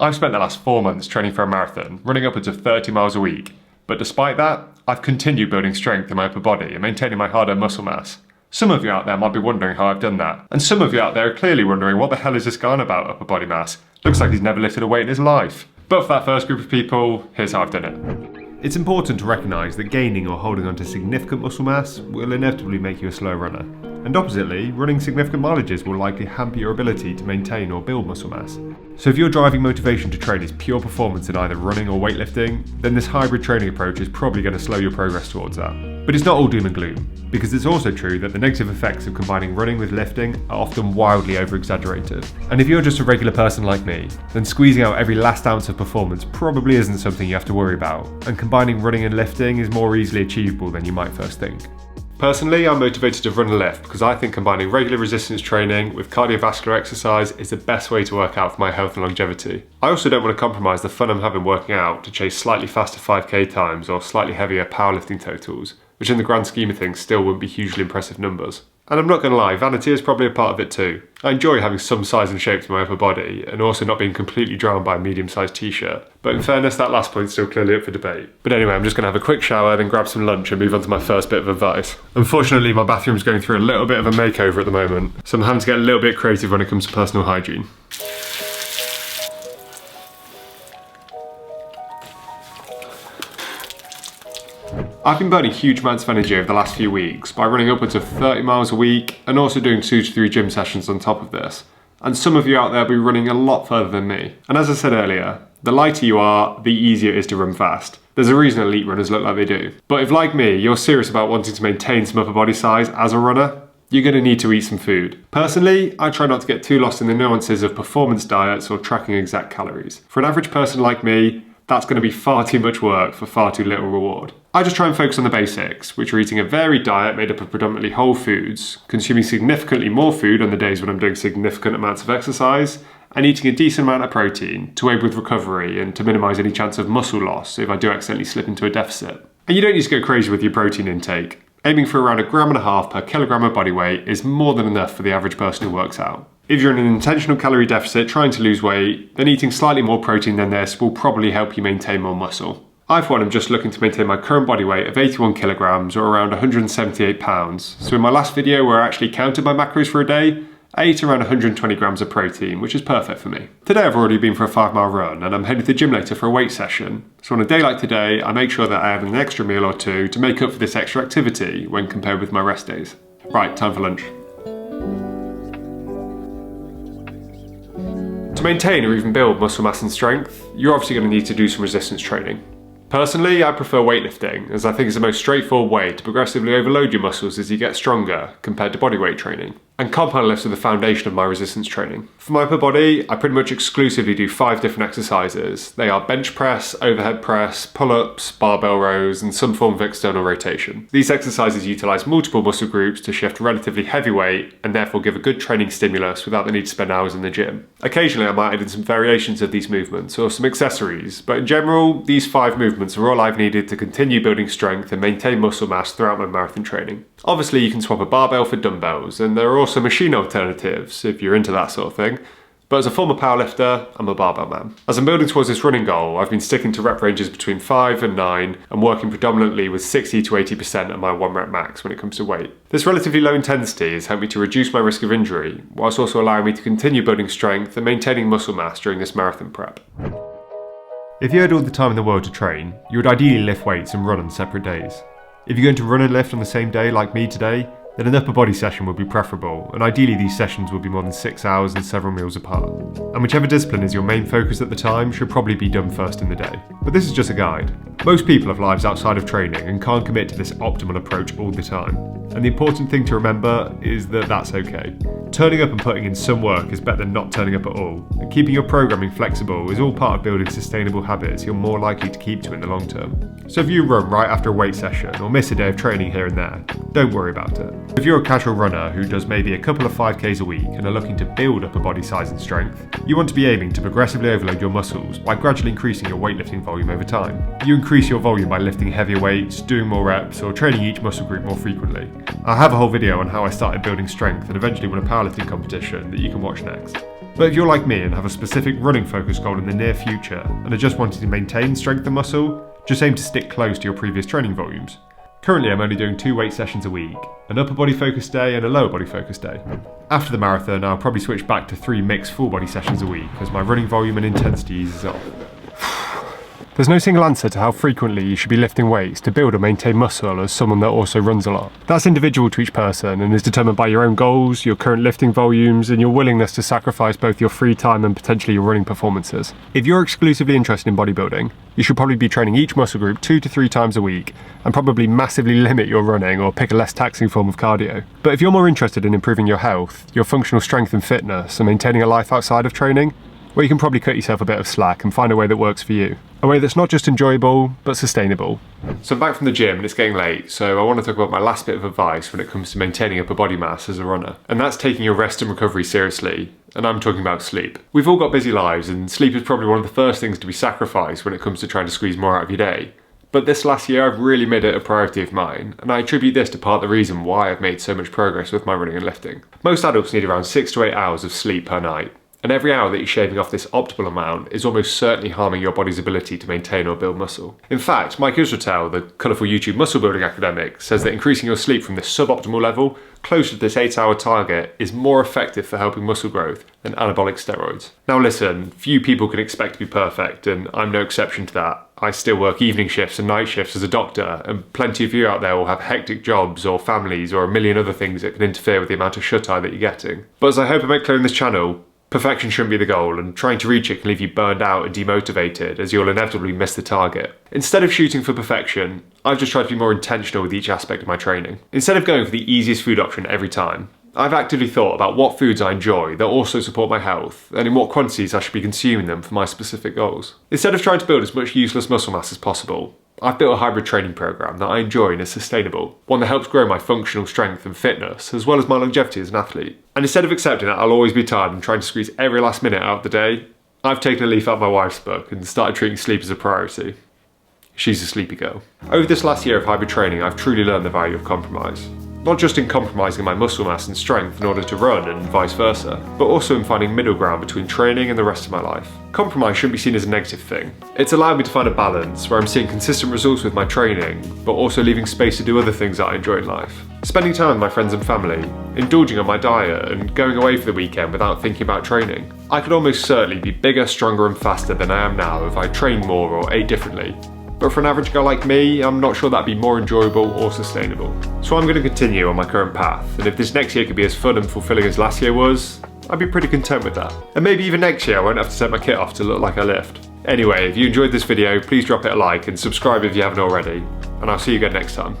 I've spent the last 4 months training for a marathon, running upwards of 30 miles a week, but despite that, I've continued building strength in my upper body and maintaining my hard-earned muscle mass. Some of you out there might be wondering how I've done that, and some of you out there are clearly wondering what the hell is this guy on about upper body mass? Looks like he's never lifted a weight in his life. But for that first group of people, here's how I've done it. It's important to recognise that gaining or holding onto significant muscle mass will inevitably make you a slow runner. And oppositely, running significant mileages will likely hamper your ability to maintain or build muscle mass. So if your driving motivation to train is pure performance in either running or weightlifting, then this hybrid training approach is probably going to slow your progress towards that. But it's not all doom and gloom, because it's also true that the negative effects of combining running with lifting are often wildly over-exaggerated. And if you're just a regular person like me, then squeezing out every last ounce of performance probably isn't something you have to worry about, and combining running and lifting is more easily achievable than you might first think. Personally, I'm motivated to run and lift because I think combining regular resistance training with cardiovascular exercise is the best way to work out for my health and longevity. I also don't want to compromise the fun I'm having working out to chase slightly faster 5k times or slightly heavier powerlifting totals, which in the grand scheme of things still wouldn't be hugely impressive numbers. And I'm not going to lie, vanity is probably a part of it too. I enjoy having some size and shape to my upper body, and also not being completely drowned by a medium-sized t-shirt. But in fairness, that last point's still clearly up for debate. But anyway, I'm just going to have a quick shower, then grab some lunch and move on to my first bit of advice. Unfortunately, my bathroom's going through a little bit of a makeover at the moment, so I'm having to get a little bit creative when it comes to personal hygiene. I've been burning huge amounts of energy over the last few weeks by running upwards of 30 miles a week and also doing 2 to 3 gym sessions on top of this. And some of you out there will be running a lot further than me. And as I said earlier, the lighter you are, the easier it is to run fast. There's a reason elite runners look like they do. But if, like me, you're serious about wanting to maintain some upper body size as a runner, you're going to need to eat some food. Personally, I try not to get too lost in the nuances of performance diets or tracking exact calories. For an average person like me, that's going to be far too much work for far too little reward. I just try and focus on the basics, which are eating a varied diet made up of predominantly whole foods, consuming significantly more food on the days when I'm doing significant amounts of exercise, and eating a decent amount of protein to aid with recovery and to minimise any chance of muscle loss if I do accidentally slip into a deficit. And you don't need to go crazy with your protein intake. Aiming for around 1.5 grams per kilogram of body weight is more than enough for the average person who works out. If you're in an intentional calorie deficit trying to lose weight, then eating slightly more protein than this will probably help you maintain more muscle. I, for one, am just looking to maintain my current body weight of 81 kilograms or around 178 pounds. So in my last video where I actually counted my macros for a day, I ate around 120 grams of protein, which is perfect for me. Today I've already been for a 5-mile run and I'm headed to the gym later for a weight session. So on a day like today, I make sure that I have an extra meal or two to make up for this extra activity when compared with my rest days. Right, time for lunch. To maintain or even build muscle mass and strength, you're obviously going to need to do some resistance training. Personally, I prefer weightlifting, as I think it's the most straightforward way to progressively overload your muscles as you get stronger compared to bodyweight training. And compound lifts are the foundation of my resistance training. For my upper body, I pretty much exclusively do 5 different exercises. They are bench press, overhead press, pull-ups, barbell rows, and some form of external rotation. These exercises utilise multiple muscle groups to shift relatively heavy weight and therefore give a good training stimulus without the need to spend hours in the gym. Occasionally I might add in some variations of these movements or some accessories, but in general, these 5 movements are all I've needed to continue building strength and maintain muscle mass throughout my marathon training. Obviously you can swap a barbell for dumbbells, and there are also machine alternatives if you're into that sort of thing. But as a former powerlifter, I'm a barbell man. As I'm building towards this running goal, I've been sticking to rep ranges between 5 and 9 and working predominantly with 60 to 80% of my 1 rep max when it comes to weight. This relatively low intensity has helped me to reduce my risk of injury, whilst also allowing me to continue building strength and maintaining muscle mass during this marathon prep. If you had all the time in the world to train, you would ideally lift weights and run on separate days. If you're going to run and lift on the same day like me today, then an upper body session would be preferable, and ideally these sessions will be more than 6 hours and several meals apart. And whichever discipline is your main focus at the time should probably be done first in the day. But this is just a guide. Most people have lives outside of training and can't commit to this optimal approach all the time. And the important thing to remember is that that's okay. Turning up and putting in some work is better than not turning up at all, and keeping your programming flexible is all part of building sustainable habits you're more likely to keep to in the long term. So if you run right after a weight session or miss a day of training here and there, don't worry about it. If you're a casual runner who does maybe a couple of 5Ks a week and are looking to build upper body size and strength, you want to be aiming to progressively overload your muscles by gradually increasing your weightlifting volume over time. You increase your volume by lifting heavier weights, doing more reps, or training each muscle group more frequently. I have a whole video on how I started building strength and eventually won a powerlifting competition that you can watch next. But if you're like me and have a specific running focused goal in the near future and are just wanting to maintain strength and muscle, just aim to stick close to your previous training volumes. Currently I'm only doing 2 weight sessions a week, an upper body focused day and a lower body focused day. After the marathon I'll probably switch back to 3 mixed full body sessions a week as my running volume and intensity eases up. There's no single answer to how frequently you should be lifting weights to build or maintain muscle as someone that also runs a lot. That's individual to each person and is determined by your own goals, your current lifting volumes, and your willingness to sacrifice both your free time and potentially your running performances. If you're exclusively interested in bodybuilding, you should probably be training each muscle group 2 to 3 times a week and probably massively limit your running or pick a less taxing form of cardio. But if you're more interested in improving your health, your functional strength and fitness, and maintaining a life outside of training, well, you can probably cut yourself a bit of slack and find a way that works for you. A way that's not just enjoyable, but sustainable. So I'm back from the gym and it's getting late, so I want to talk about my last bit of advice when it comes to maintaining upper body mass as a runner. And that's taking your rest and recovery seriously, and I'm talking about sleep. We've all got busy lives and sleep is probably one of the first things to be sacrificed when it comes to trying to squeeze more out of your day. But this last year I've really made it a priority of mine, and I attribute this to part of the reason why I've made so much progress with my running and lifting. Most adults need around 6 to 8 hours of sleep per night. And every hour that you're shaving off this optimal amount is almost certainly harming your body's ability to maintain or build muscle. In fact, Mike Israetel, the colourful YouTube muscle building academic, says that increasing your sleep from this suboptimal level, closer to this 8-hour target, is more effective for helping muscle growth than anabolic steroids. Now listen, few people can expect to be perfect, and I'm no exception to that. I still work evening shifts and night shifts as a doctor, and plenty of you out there will have hectic jobs or families or a million other things that can interfere with the amount of shut-eye that you're getting. But as I hope I make clear in this channel, perfection shouldn't be the goal, and trying to reach it can leave you burned out and demotivated as you'll inevitably miss the target. Instead of shooting for perfection, I've just tried to be more intentional with each aspect of my training. Instead of going for the easiest food option every time, I've actively thought about what foods I enjoy that also support my health, and in what quantities I should be consuming them for my specific goals. Instead of trying to build as much useless muscle mass as possible, I've built a hybrid training program that I enjoy and is sustainable, one that helps grow my functional strength and fitness, as well as my longevity as an athlete. And instead of accepting that I'll always be tired and trying to squeeze every last minute out of the day, I've taken a leaf out of my wife's book and started treating sleep as a priority. She's a sleepy girl. Over this last year of hybrid training, I've truly learned the value of compromise. Not just in compromising my muscle mass and strength in order to run and vice versa, but also in finding middle ground between training and the rest of my life. Compromise shouldn't be seen as a negative thing. It's allowed me to find a balance where I'm seeing consistent results with my training, but also leaving space to do other things that I enjoy in life. Spending time with my friends and family, indulging on my diet, and going away for the weekend without thinking about training. I could almost certainly be bigger, stronger and faster than I am now if I trained more or ate differently. But for an average guy like me, I'm not sure that'd be more enjoyable or sustainable. So I'm going to continue on my current path, and if this next year could be as fun and fulfilling as last year was, I'd be pretty content with that. And maybe even next year I won't have to set my kit off to look like I lift. Anyway, if you enjoyed this video, please drop it a like and subscribe if you haven't already, and I'll see you again next time.